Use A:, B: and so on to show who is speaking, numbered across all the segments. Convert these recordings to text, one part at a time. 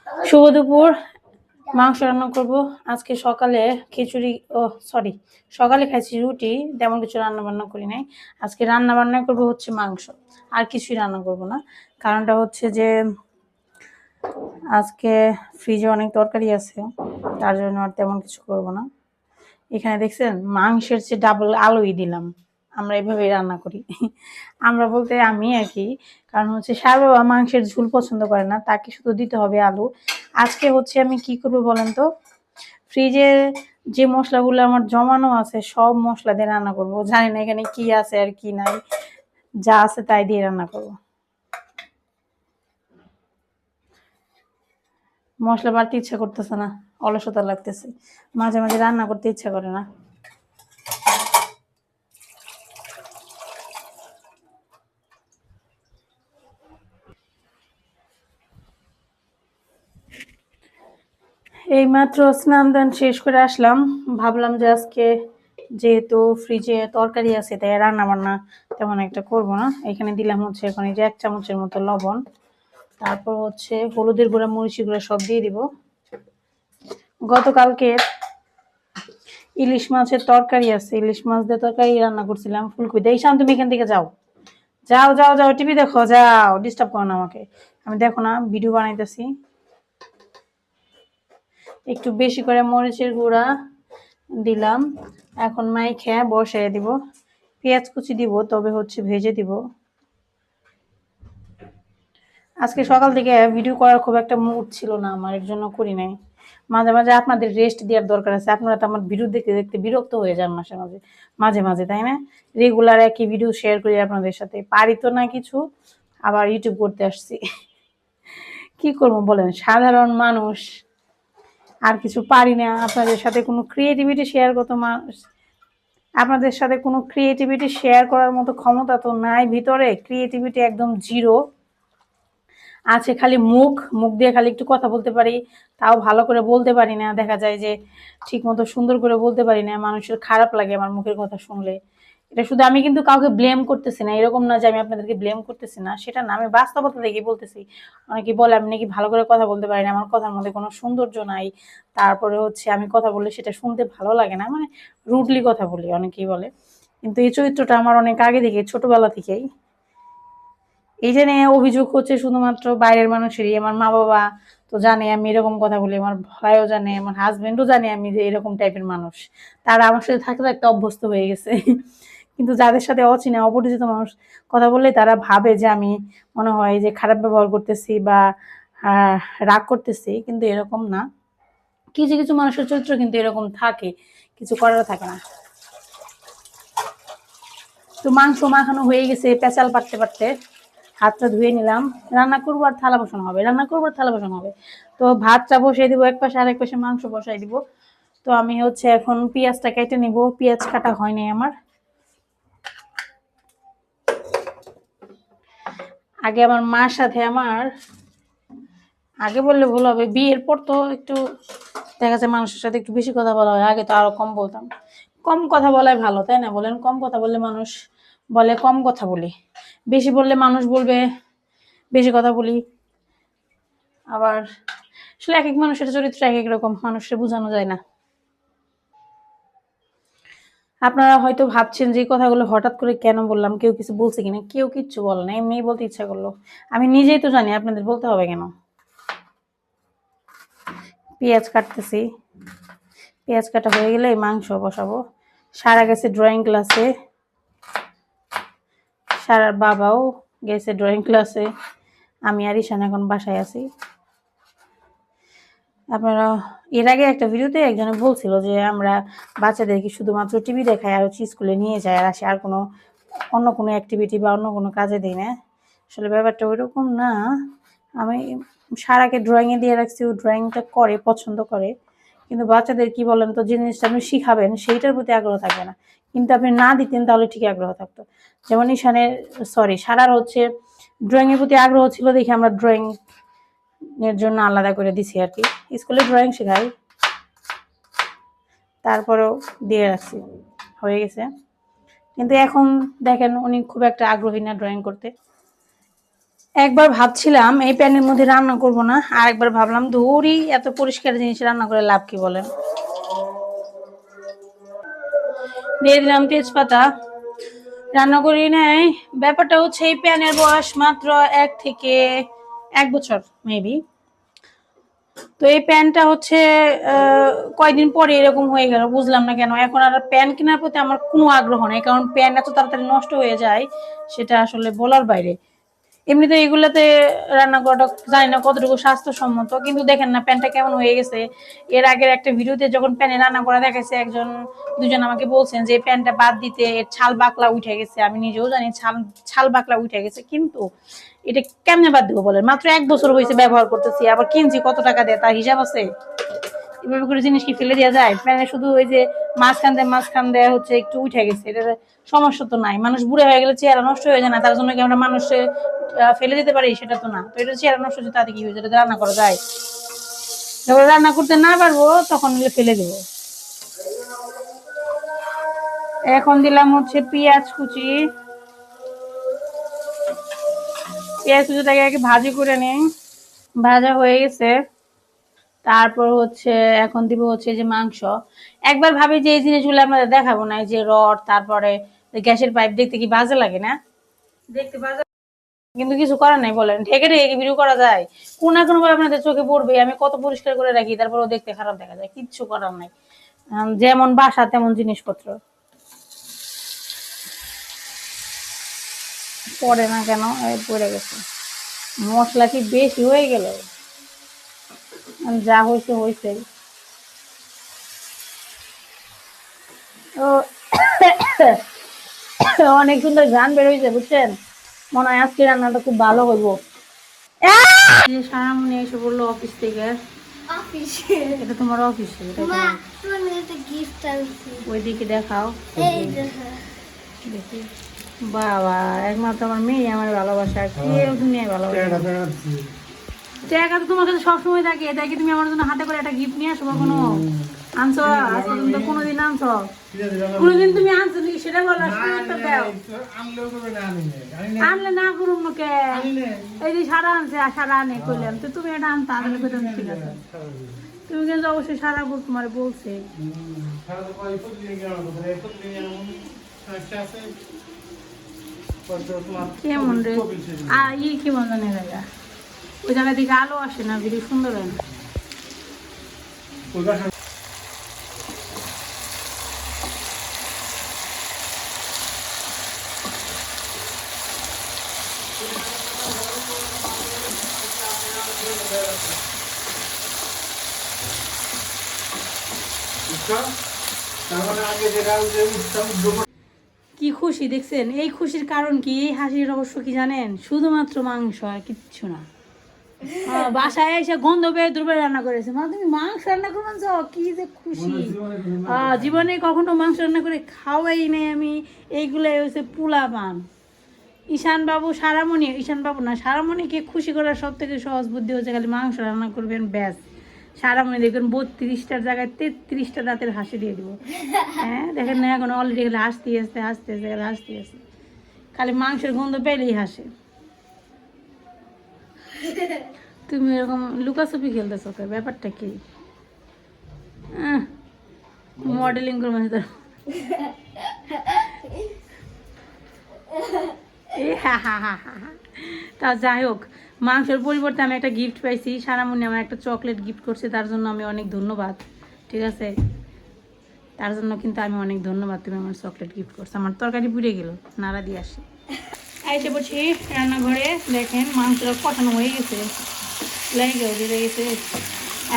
A: শুভ দুপুর। মাংস রান্না করব আজকে। সকালে খিচুড়ি, সরি, সকালে খাইছি রুটি, তেমন কিছু রান্না বান্না করি নাই। আজকে রান্না বান্না করব হচ্ছে মাংস, আর কিছুই রান্না করব না। কারণটা হচ্ছে যে আজকে ফ্রিজে অনেক তরকারি আছে, তার জন্য আর তেমন কিছু করব না। এখানে দেখছেন মাংসের চেয়ে ডাবল আলুই দিলাম। আমরা এভাবেই রান্না করি। আমরা বলতে আমি আর কি, কারণ হচ্ছে সার বাবা মাংসের ঝোল পছন্দ করে না, তাকে শুধু দিতে হবে আলু। আজকে হচ্ছে আমি কি করবো বলেন তো, ফ্রিজে যে মশলাগুলো আমার জমানো আছে সব মশলা দিয়ে রান্না করব। জানি না এখানে কি আছে আর কি নাই, যা আছে তাই দিয়ে রান্না করব। মশলা বাড়তে ইচ্ছা করতেছে না, অলসতা লাগতেছে, মাঝে মাঝে রান্না করতে ইচ্ছা করে না। এইমাত্র স্নান দান শেষ করে আসলাম। ভাবলাম যে আজকে যেহেতু ফ্রিজে তরকারি আছে তাই রান্না বান্না তেমন একটা করব না। এখানে দিলাম হচ্ছে এখন এই যে 1 চামচের মতো লবণ, তারপর হচ্ছে হলুদের গুঁড়া, মরিচের গুঁড়া সব দিয়ে দিব। গতকালকে ইলিশ মাছের তরকারি আছে, ইলিশ মাছ দিয়ে তরকারি রান্না করছিলাম ফুলকপি দিয়ে। ঈশান তুমি এখান থেকে যাও, যাও যাও যাও, টিভি দেখো, যাও, ডিস্টার্ব করো না আমাকে। আমি দেখো না ভিডিও বানাইতেছি। একটু বেশি করে মরিচের গুঁড়া দিলাম। এখন মাইখে বসাই দিব। পেঁয়াজ কুচি দিব, তবে হচ্ছে ভেজে দিব। আজকে সকাল থেকে ভিডিও করার খুব একটা মুড ছিল না আমার, এর জন্য করি নাই। মাঝে মাঝে আপনাদের রেস্ট দেওয়ার দরকার আছে। আপনারা তো আমার ভিডিও দেখতে দেখতে বিরক্ত হয়ে যান মাঝে মাঝে, মাঝে মাঝে, তাই না? রেগুলার একই ভিডিও শেয়ার করি আপনাদের সাথে, পারি তো না কিছু, আবার ইউটিউব করতে আসছি। কি করবো বলেন, সাধারণ মানুষ, আর কিছু পারি না। আপনাদের সাথে কোনো ক্রিয়েটিভিটি শেয়ার করতে আপনাদের সাথে কোনো ক্রিয়েটিভিটি শেয়ার করার মতো ক্ষমতা তো নাই ভিতরে, ক্রিয়েটিভিটি একদম জিরো আছে। খালি মুখ, মুখ দিয়ে খালি একটু কথা বলতে পারি, তাও ভালো করে বলতে পারি না। দেখা যায় যে ঠিক মতো সুন্দর করে বলতে পারি না, মানুষের খারাপ লাগে আমার মুখের কথা শুনলে। এটা শুধু আমি কিন্তু কাউকে ব্লেম করতেছি না, এরকম না যে আমি আপনাদেরকে ব্লেম করতেছি না, সেটা না, আমি বাস্তবতা দেখে বলতেছি। অনেকে বলে আমি নাকি ভালো করে কথা বলতে পারি না, আমার কথার মধ্যে কোনো সৌন্দর্য নাই, তারপরে হচ্ছে আমি কথা বললে সেটা শুনতে ভালো লাগে না, মানে রুডলি কথা বলি অনেকেই বলে। কিন্তু এই চরিত্রটা আমার অনেক আগে থেকে, ছোটবেলা থেকেই। এই যে নিয়ে অভিযোগ হচ্ছে শুধুমাত্র বাইরের মানুষেরই। আমার মা বাবা তো জানে আমি এরকম কথা বলি, আমার ভাইও জানে, আমার হাজবেন্ডও জানে আমি যে এরকম টাইপের মানুষ। তারা আমার সাথে থাকতে থাকতে অভ্যস্ত হয়ে গেছে। কিন্তু যাদের সাথে অচেনা অপরিচিত মানুষ কথা বললে তারা ভাবে যে আমি মনে হয় যে খারাপ ব্যবহার করতেছি বা রাগ করতেছি, কিন্তু এরকম না। কিছু কিছু মানুষের চরিত্র কিন্তু এরকম থাকে, কিছু করার থাকে না। তো মাংস মাখানো হয়ে গেছে, পেঁচাল পাততে পারতে হাতটা ধুয়ে নিলাম। রান্না করবো আর থালা বসানো হবে, রান্না করবো আর থালা বসানো হবে। তো ভাতটা বসাই দিব এক পাশে, আর এক পাশে মাংস বসাই দিব। তো আমি হচ্ছে এখন পেঁয়াজটা কেটে নিব, পেঁয়াজ কাটা হয়নি আমার। আগে আমার মার সাথে আমার, আগে বললে ভুল হবে, বিয়ের পর তো একটু দেখা যায় মানুষের সাথে একটু বেশি কথা বলা হয়, আগে তো আরো কম বলতাম। কম কথা বলাই ভালো, তাই না বলেন? কম কথা বললে মানুষ বলে কম কথা বলি, বেশি বললে মানুষ বলবে বেশি কথা বলি। আবার আসলে এক এক মানুষের চরিত্র এক এক রকম, মানুষকে বোঝানো যায় না। আপনারা হয়তো ভাবছেন যে কথাগুলো হঠাৎ করে কেন বললাম, কেউ কিছু বলছে কিনা। কেউ কিচ্ছু বলে না, এমনিই বলতে ইচ্ছা করলো। আমি নিজেই তো জানি আপনাদের বলতে হবে কেন। পেঁয়াজ কাটতেছি, পেঁয়াজ কাটা হয়ে গেলে মাংস বসাবো। সারা গেছে ড্রয়িং ক্লাসে, সারার বাবাও গেছে ড্রয়িং ক্লাসে, আমি আর ঈশান এখন বাসায় আছি। আপনারা এর আগে একটা ভিডিওতে একজনে বলছিল যে আমরা বাচ্চাদেরকে শুধুমাত্র টিভি দেখাই আর হচ্ছে স্কুলে নিয়ে যায় আর আসে, আর কোনো অন্য কোনো অ্যাক্টিভিটি বা অন্য কোনো কাজে দিই না। আসলে ব্যাপারটা ওইরকম না। আমি সারাকে ড্রয়িংয়ে দিয়ে রাখছি, ও ড্রয়িংটা করে, পছন্দ করে। কিন্তু বাচ্চাদের কি বলেন তো, যে জিনিসটা আপনি শিখাবেন সেইটার প্রতি আগ্রহ থাকবে না, কিন্তু আপনি না দিতেন তাহলে ঠিকই আগ্রহ থাকতো। যেমন ঈশানের, সরি, সারার হচ্ছে ড্রয়িংয়ের প্রতি আগ্রহ ছিল দেখে আমরা ড্রয়িং এর জন্য আলাদা করে দিছি আর কি। স্কুলে ড্রয়িং শেখাই, তারপরেও দিয়ে রাখছি, হয়ে গেছে। কিন্তু এখন দেখেন উনি খুব একটা আগ্রহী না ড্রয়িং করতে। একবার ভাবছিলাম এই প্যানের মধ্যে রান্না করব না, আর একবার ভাবলাম ধুরি এত পরিষ্কার জিনিস রান্না করে লাভ কি বলেন। দিয়ে দিলাম তেজপাতা। রান্না করি নাই। ব্যাপারটা হচ্ছে এই প্যানের বয়স মাত্র 1 থেকে 1 বছর মেবি। তো এই প্যানটা হচ্ছে কয়দিন পরে এরকম হয়ে গেল, বুঝলাম না কেন। এখন আর প্যান কেনার প্রতি আমার কোনো আগ্রহ নেই, কারণ প্যান এত তাড়াতাড়ি নষ্ট হয়ে যায় সেটা আসলে বলার বাইরে। এমনিতে এগুলাতে রান্না করাটা জানি না কতটুকু স্বাস্থ্যসম্মত, কিন্তু দেখেন না প্যানটা কেমন হয়ে গেছে। এর আগের একটা ভিডিওতে যখন প্যানে রান্না করা দেখাইছে, দুজন আমাকে বলছেন যে প্যানটা বাদ দিতে, এর ছাল বাকলা উঠে গেছে। আমি নিজেও জানি ছাল বাকলা উঠে গেছে, কিন্তু এটা কেমনে বাদ দিব বলেন। মাত্র 1 বছর হয়েছে ব্যবহার করতেছি, আবার কিনছি কত টাকা দিয়ে, তার হিসাব আছে? এভাবে করে জিনিস কি ফেলে দেওয়া যায়? প্যানে শুধু ওই যে মাঝখান দেয়া হচ্ছে একটু উঠে গেছে, এটা সমস্যা তো নাই। মানুষ বুড়ো হয়ে গেলে চেহারা নষ্ট হয়ে যায় না, তার জন্য কি আমরা মানুষে ফেলে দিতে পারি? সেটা তো না। তো এটা চেহারা নষ্ট হচ্ছে, তাতে কি হয়েছে? এটা রান্না করা যায়। যখন রান্না করতে না পারবো তখন ফেলে দেবো। এখন দিলাম হচ্ছে পেঁয়াজ কুচি। পেঁয়াজ কুচিটাকে আগে ভাজি করে নিই। ভাজা হয়ে গেছে। তারপর হচ্ছে এখন দিব হচ্ছে যে মাংস। একবার ভাবি যে এই জিনিসগুলো আপনাদের দেখাবো না, এই যে রড, তারপরে গ্যাসের পাইপ, দেখতে কি বাজে লাগে না? দেখতে বাজে, কিন্তু কিছু করার নাই বলেন। ঢেকে ঢেকে ভিডিও করা যায়, কোন না কোনো ভাবে আপনাদের চোখে পড়বে। আমি কত পরিষ্কার করে রাখি, তারপরেও দেখতে খারাপ দেখা যায়। কিচ্ছু করার নাই, যেমন বাসা তেমন জিনিসপত্র। পড়ে না কেন? পড়ে গেছে। মশলা কি বেশি হয়ে গেল? যা হয়েছে হয়েছে। অনেক সুন্দর গান বের হয়েছে, বুঝছেন? মনে হয় আজকে রান্নাটা খুব ভালো হইব। সারামনি এসে বললো অফিস থেকে। এটা তোমার অফিসে? ওইদিকে দেখাও। দেখি। বাবা, একমাত্র আমার মেয়ে আমার ভালোবাসা, কেউ দুনিয়ায় ভালোবাসা। টাকা তো তোমার কাছে সবসময় থাকে, তাই কি তুমি আমার জন্য হাতে করে একটা গিফট নিয়ে আসো? কখনো আনছো? আজ পর্যন্ত কোনোদিন আনছো? কোনোদিন তুমি আনছো নাকি সেটা বলো। আনলে না করুন কে? এই যে সারা আনছে, আর সারা আনে কইলাম তো তুমি এটা আনতা, তাহলে কইতাম ঠিক আছে। তুমি কিন্তু অবশ্যই সারা বল, তোমার বলছে। কেমন রে? কেমন জানে জায়গা? ওই জায়গা দিকে আলো আসে না, ভিডিও সুন্দর হয় না। কি খুশি দেখছেন? এই খুশির কারণ কি, এই হাসির রহস্য কি জানেন? শুধুমাত্র মাংস, আর কিচ্ছু না। বাসায় এসে গন্ধ পেয়ে দুর্বল রান্না করেছে। মা তুমি মাংস রান্না করবেন, কি যে খুশি। জীবনে কখনো মাংস রান্না করে খাওয়াই নেই আমি। এইগুলাই হচ্ছে পোলা পান। ঈশান বাবু সারামণিকে খুশি করার সব থেকে সহজ বুদ্ধি হচ্ছে খালি মাংস রান্না করবেন, ব্যাস। সারামণি দেখবেন 32টার জায়গায় 33টা দাঁতের হাসি দিয়ে দিব। হ্যাঁ, দেখেন না, এখন অলরেডি খালি হাসতে আসতে খালি মাংসের গন্ধ পেলেই হাসে। তুমি এরকম লুকাছুপি খেলতেছো, ব্যাপারটা কি? মডেলিং করবো তো। তা যাই হোক, মাংসের পরিবর্তে আমি একটা গিফট পাইছি। সারামণি আমার একটা চকলেট গিফট করছে, তার জন্য আমি অনেক ধন্যবাদ। ঠিক আছে, তার জন্য কিন্তু আমি অনেক ধন্যবাদ। তুমি আমার চকলেট গিফট করছো। আমার তরকারি পুড়ে গেল, নাড়া দিয়ে আসি। এসে বলছি রান্নাঘরে, দেখেন মাংসটা কষানো হয়ে গেছে, লেগেও দিয়ে গেছে।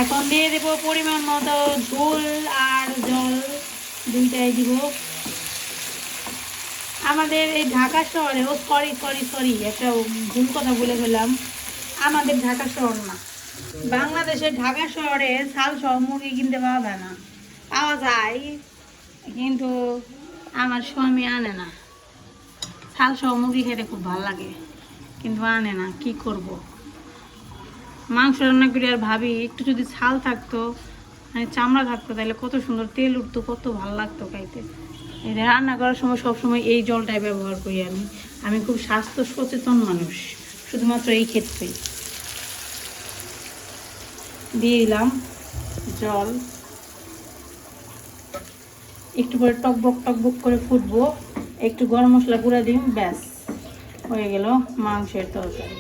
A: এখন দিয়ে দেবো পরিমাণ মতো ঝোল আর জল, দুইটাই দিব। আমাদের এই ঢাকা শহরে, সরি একটা ভুল কথা বলে ফেললাম। আমাদের ঢাকা শহর না, বাংলাদেশের ঢাকা শহরে ছাল সহ মুরগি কিনতে পাওয়া যায় না। পাওয়া যায়, কিন্তু আমার স্বামী আনে না। ছাল সহ মুরগি খেতে খুব ভালো লাগে, কিন্তু আনে না। কি করব? মাংস রান্না করি আর ভাবি একটু যদি ছাল থাকতো, মানে চামড়া থাকতো, তাহলে কত সুন্দর তেল উঠতো, কত ভালো লাগতো খাইতে। এটা রান্না করার সময় সবসময় এই জলটাই ব্যবহার করি আমি। আমি খুব স্বাস্থ্য সচেতন মানুষ, শুধুমাত্র এই ক্ষেত্রেই। দিয়ে দিলাম জল, একটু পরে টকবক করে ফুটবো, একটু গরম মশলা গুঁড়া দিন, ব্যাস হয়ে গেল মাংসের তরকারি।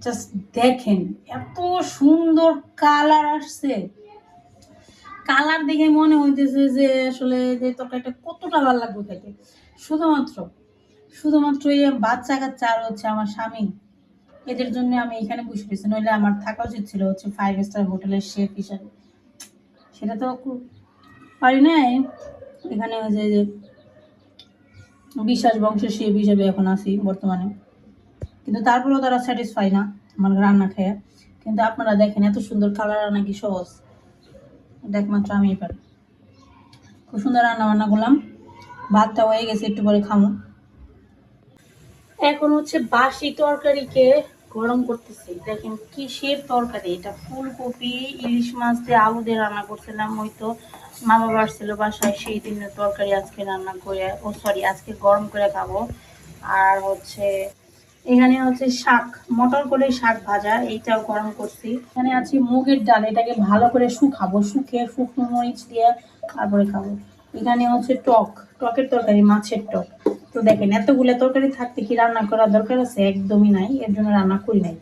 A: জাস্ট দেখেন এত সুন্দর কালার আসছে, কালার দেখে মনে হইতেছে যে আসলে যে তরকারিটা কতটা ভালো লাগবে খেতে। শুধুমাত্র এই বাচ্চা কাচ্চা আর হচ্ছে আমার স্বামী, এদের জন্য আমি এখানে বসে রয়েছি, নইলে আমার থাকা উচিত ছিল হচ্ছে 5 স্টার হোটেলের শেফ হিসাবে, সেটা তো পারি নাই। এখানে যে বিশ্বাস বংশের শেফ হিসাবে এখন আছি বর্তমানে, কিন্তু তারপরেও তারা স্যাটিসফাই না আমার রান্না খেয়ে। কিন্তু আপনারা দেখেন এত সুন্দর কালার আনা কি সহজ, এটা একমাত্র আমিই পারি। খুব সুন্দর রান্না বান্না করলাম, ভাতটা হয়ে গেছে, একটু পরে খামো। এখন হচ্ছে বাসি তরকারিকে গরম করতেছি। দেখেন কিসের তরকারি এটা, ফুলকপি ইলিশ মাছ দিয়ে আলু দিয়ে রান্না করছিলাম, ওই তো মা বাবা আসছিল বাসায়, সেই দিনের তরকারি আজকে রান্না করে আজকে গরম করে খাবো। আর হচ্ছে এখানে হচ্ছে শাক, মটর করে শাক ভাজা, এইটাও গরম করছি। এখানে আছে মুগের ডাল, এটাকে ভালো করে শুকাবো, শুকনো মরিচ দিয়ে তারপরে খাবো। এখানে হচ্ছে টকের তরকারি, মাছের টক। তো দেখেন এতগুলো তরকারি থাকতে কি রান্না করার দরকার আছে? একদমই নাই, এর জন্য রান্না করি নাই।